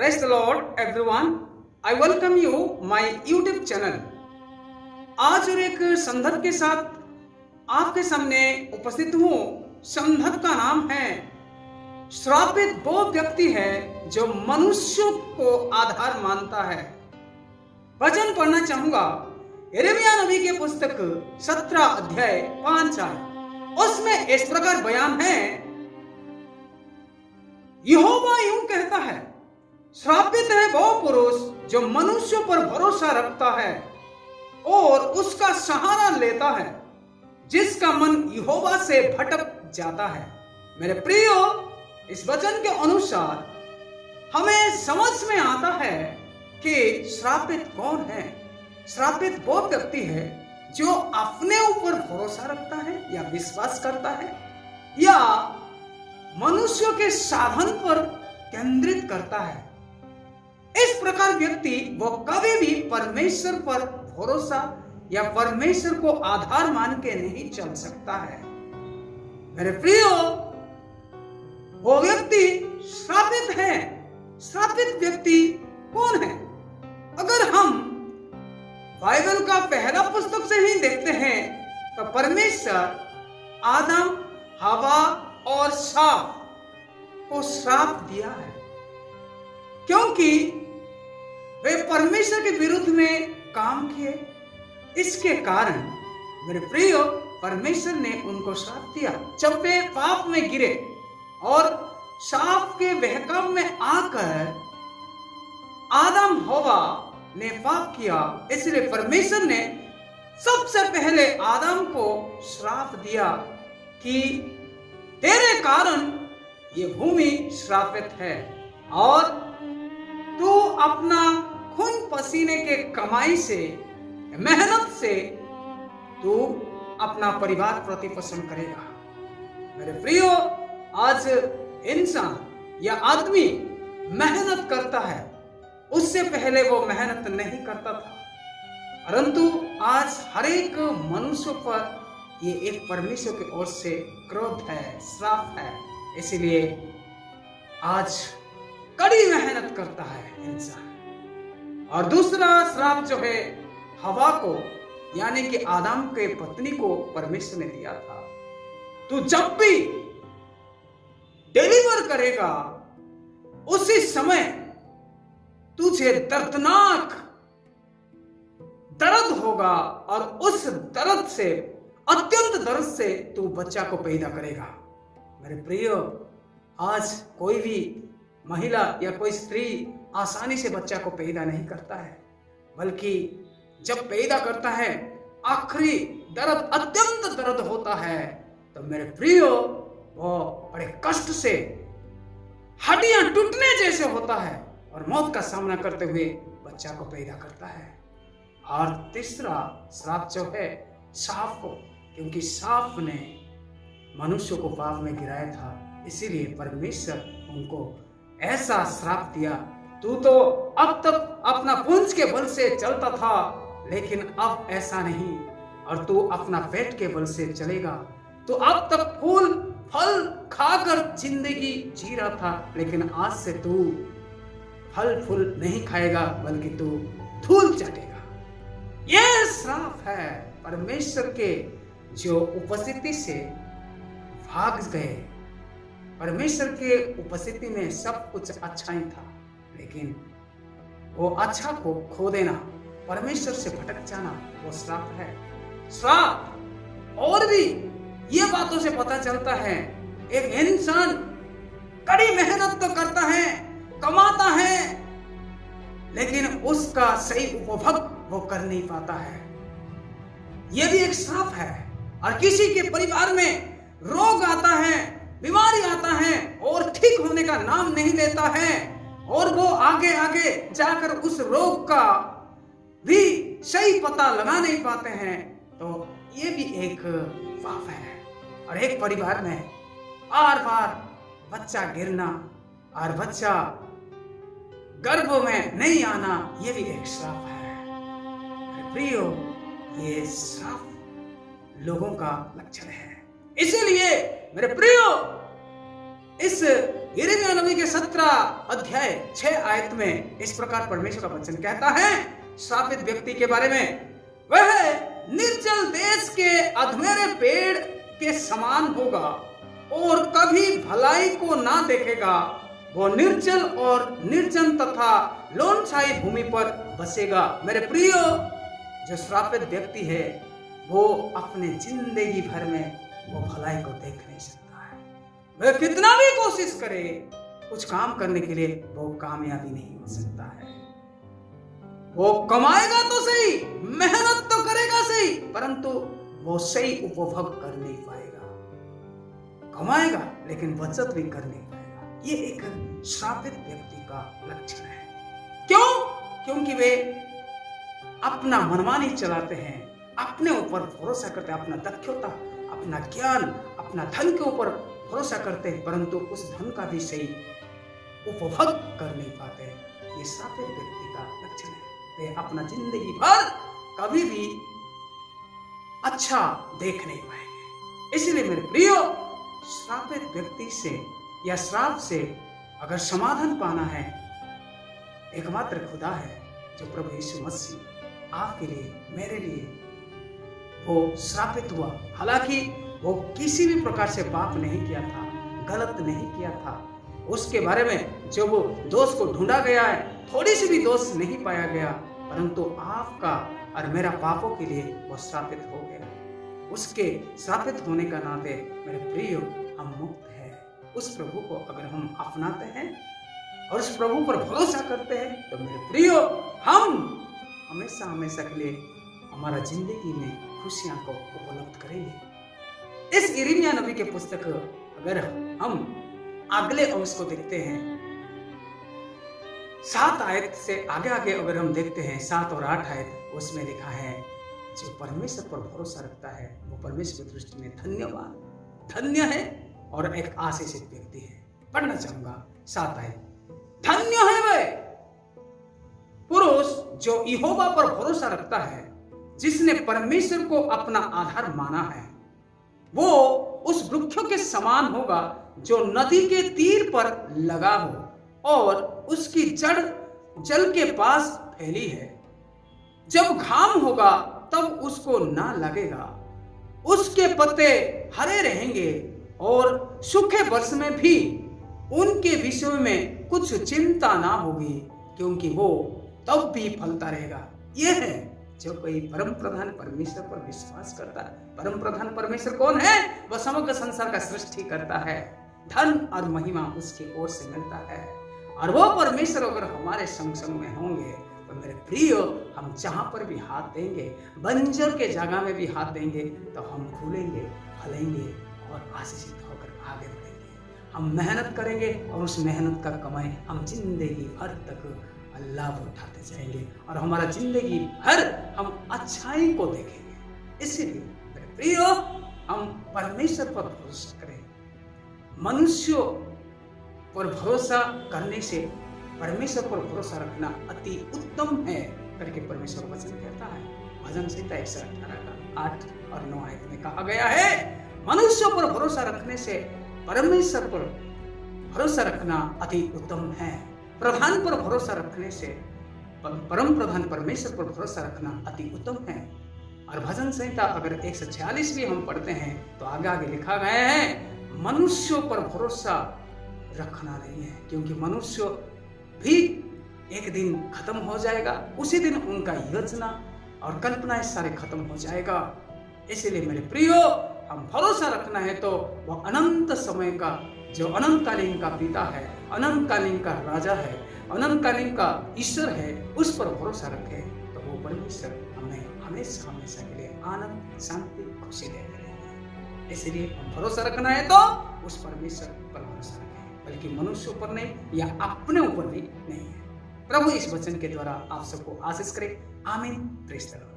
Praise the Lord, everyone. I welcome you my YouTube channel. आज और एक संदर्भ के साथ आपके सामने उपस्थित हूँ। संदर्भ का नाम है श्रापित वो व्यक्ति है जो मनुष्यों को आधार मानता है। वचन पढ़ना चाहूंगा यिर्मयाह नबी के पुस्तक 17 अध्याय 5 आयत। उसमें इस प्रकार बयान है, यहोवा यूं कहता है, श्रापित है वो पुरुष जो मनुष्यों पर भरोसा रखता है और उसका सहारा लेता है, जिसका मन यहोवा से भटक जाता है। मेरे प्रियो, इस वचन के अनुसार हमें समझ में आता है कि श्रापित कौन है। श्रापित वो व्यक्ति है जो अपने ऊपर भरोसा रखता है या विश्वास करता है या मनुष्यों के साधन पर केंद्रित करता है। इस प्रकार व्यक्ति वो कभी भी परमेश्वर पर भरोसा या परमेश्वर को आधार मान के नहीं चल सकता है। मेरे प्रियो, वो व्यक्ति श्रापित है। श्रापित व्यक्ति कौन है? अगर हम बाइबल का पहला पुस्तक से ही देखते हैं तो परमेश्वर आदम, हवा और साफ को श्राप दिया है, क्योंकि वे परमेश्वर के विरुद्ध में काम किए। इसके कारण मेरे प्रियो, परमेश्वर ने उनको श्राप दिया। जब वे पाप में गिरे और साफ के बहकाव में आकर आदम हवा ने पाप किया, इसलिए परमेश्वर ने सबसे पहले आदम को श्राप दिया कि तेरे कारण ये भूमि श्रापित है और तू अपना खून पसीने के कमाई से, मेहनत से तू अपना परिवार प्रतिपोषण करेगा। मेरे प्रियो, आज इंसान या आदमी मेहनत करता है, उससे पहले वो मेहनत नहीं करता था, परंतु आज हर एक मनुष्य पर ये एक परमेश्वर की ओर से क्रोध है, श्राप है। इसलिए आज कड़ी मेहनत करता है इंसान। और दूसरा श्राप जो है, हवा को यानी कि आदम के पत्नी को परमेश्वर ने दिया था, तू जब भी डिलीवर करेगा उसी समय तुझे दर्दनाक दर्द होगा और उस दर्द से, अत्यंत दर्द से तू बच्चा को पैदा करेगा। मेरे प्रियो, आज कोई भी महिला या कोई स्त्री आसानी से बच्चा को पैदा नहीं करता है, बल्कि जब पैदा करता है आखिरी दर्द, अत्यंत दर्द होता है, तो मेरे प्रियो वो बड़े कष्ट से हड्डियां टूटने जैसे होता है और मौत का सामना करते हुए बच्चा को पैदा करता है। और तीसरा श्राप जो है सांप को, क्योंकि सांप ने मनुष्य को पाप में गिराया था, इसीलिए परमेश्वर उनको ऐसा श्राप दिया, तू तो अब तक अपना पुंज के बल से चलता था, लेकिन अब ऐसा नहीं, और तू अपना पेट के बल से चलेगा। तो अब तक फूल फल खाकर जिंदगी जी रहा था, लेकिन आज से तू फल फूल नहीं खाएगा, बल्कि तू धूल चाटेगा। यह श्राप है परमेश्वर के जो उपस्थिति से भाग गए। परमेश्वर के उपस्थिति में सब कुछ अच्छा ही था, लेकिन वो अच्छा को खो देना, परमेश्वर से भटक जाना, वो श्राप है। श्राप और भी ये बातों से पता चलता है, एक इंसान कड़ी मेहनत तो करता है, कमाता है, लेकिन उसका सही उपभोग वो कर नहीं पाता है। यह भी एक श्राप है। और किसी के परिवार में रोग आता है, बीमारी आता है और ठीक होने का नाम नहीं लेता है, और वो आगे आगे जाकर उस रोग का भी सही पता लगा नहीं पाते हैं, तो ये भी एक पाप है। और एक परिवार में बार बार बच्चा गिरना और बच्चा गर्भ में नहीं आना, ये भी एक श्राप है। प्रियो, ये श्राप लोगों का लक्षण है। इसीलिए मेरे प्रियो, इस यिर्मयाह नबी के 17 अध्याय 6 आयत में इस प्रकार परमेश्वर का वचन कहता है श्रापित व्यक्ति के बारे में, वह निर्जल देश के अधमेरे पेड़ के समान होगा और कभी भलाई को ना देखेगा। वो निर्जल और निर्जन तथा लोनछाई भूमि पर बसेगा। मेरे प्रियो, जो श्रापित व्यक्ति है वो अपने जिंदगी भर में वो भलाई को देख नहीं सकता है। वह कितना भी कोशिश करे कुछ काम करने के लिए वो कामयाबी नहीं हो सकता है। वो कमाएगा तो सही, मेहनत तो करेगा सही, परंतु वो सही उपभोग कर नहीं पाएगा। कमाएगा लेकिन बचत भी कर नहीं पाएगा। ये एक श्रापित व्यक्ति का लक्षण है। क्यों? क्योंकि वे अपना मनमानी चलाते हैं, अपने ऊपर भरोसा करते हैं, अपना दक्षता, अपना ज्ञान, अपना धन के ऊपर भरोसा करते हैं, परंतु उस धन का भी सही उपभोग कर नहीं पाते। ये श्रापित व्यक्ति का लक्षण है। वे अपना जिंदगी भर कभी भी अच्छा देख नहीं पाएंगे। इसलिए मेरे प्रियो, श्रापित व्यक्ति से या श्राप से अगर समाधान पाना है, एकमात्र खुदा है जो प्रभु यीशु मसीह आपके लिए, मेरे लिए वो श्रापित हुआ। हालांकि वो किसी भी प्रकार से पाप नहीं किया था, गलत नहीं किया था। उसके बारे में जो वो दोष को ढूंढा गया है, थोड़ी सी भी दोष नहीं पाया गया, परंतु आपका और मेरा पापों के लिए वो श्रापित हो गया। उसके श्रापित होने का नाते मेरे प्रियो हम मुक्त हैं। उस प्रभु को अगर हम अपनाते हैं और उस प्रभु पर भरोसा करते हैं तो मेरे प्रियो हम हमेशा हमेशा के लिए हमारा जिंदगी में खुशियां को उपलब्ध करेंगे। इस यिर्मयाह नबी के पुस्तक अगर हम अगले अंश को देखते हैं, 7 आयत से आगे आगे अगर हम देखते हैं, 7 और 8 आयत, उसमें लिखा है जो परमेश्वर पर भरोसा रखता है वो परमेश्वर की दृष्टि में धन्य है और एक आशीषित व्यक्ति है। पढ़ना चाहूंगा 7 आयत। धन्य है वह पुरुष जो यहोवा पर भरोसा रखता है, जिसने परमेश्वर को अपना आधार माना है। वो उस वृक्षों के समान होगा जो नदी के तीर पर लगा हो और उसकी जड़ जल के पास फैली है। जब घाम होगा तब उसको ना लगेगा, उसके पत्ते हरे रहेंगे और सूखे वर्ष में भी उनके विषय में कुछ चिंता ना होगी, क्योंकि वो तब भी फलता रहेगा। यह है जो कोई परम प्रधान परमेश्वर पर विश्वास करता है। परम प्रधान परमेश्वर कौन है? वह समग्र संसार का सृष्टि करता है। धन और महिमा उसकी ओर से मिलता है। और वो परमेश्वर अगर हमारे संग संग में होंगे तो मेरे प्रियो, हम जहां पर भी हाथ देंगे, बंजर के जगह में भी हाथ देंगे, तो हम फूलेंगे, फलेंगे और आशीषित होकर आगे बढ़ेंगे। हम मेहनत करेंगे और उस मेहनत का कमाई हम जिंदगी भर तक लाभ उठाते जाएंगे और हमारा जिंदगी भर हम अच्छाई को देखेंगे। इसलिए मेरे प्रियो, हम परमेश्वर पर भरोसा करें। मनुष्यों पर भरोसा करने से परमेश्वर पर भरोसा रखना अति उत्तम है करके परमेश्वर वचन कहता है। भजन संहिता 118 का 8 और 9 आयत में कहा गया है, मनुष्यों पर भरोसा रखने से परमेश्वर पर भरोसा रखना अति उत्तम है। प्रधान पर भरोसा रखने से परम प्रधान परमेश्वर पर भरोसा रखना अति उत्तम है। और भजन संहिता अगर 146 भी हम पढ़ते हैं तो आगे आगे लिखा गया है, मनुष्यों पर भरोसा रखना नहीं है, क्योंकि मनुष्य भी एक दिन खत्म हो जाएगा। उसी दिन उनका योजना और कल्पना सारे खत्म हो जाएगा। इसलिए मेरे प्रियो, हम भरोसा रखना है तो वह अनंत समय का, जो अनंतकालीन का पिता है, अनंतकालीन का राजा है, अनंतकालीन का ईश्वर है, उस पर भरोसा रखें तो वो परमेश्वर हमें हमेशा हमेशा के लिए आनंद, शांति, खुशी देते रहेंगे। इसलिए हम भरोसा रखना है तो उस परमेश्वर पर भरोसा रखें, बल्कि मनुष्यों पर नहीं या अपने ऊपर भी नहीं है। प्रभु इस वचन के द्वारा आप सबको आशीष करे। आमीन। Praise the Lord.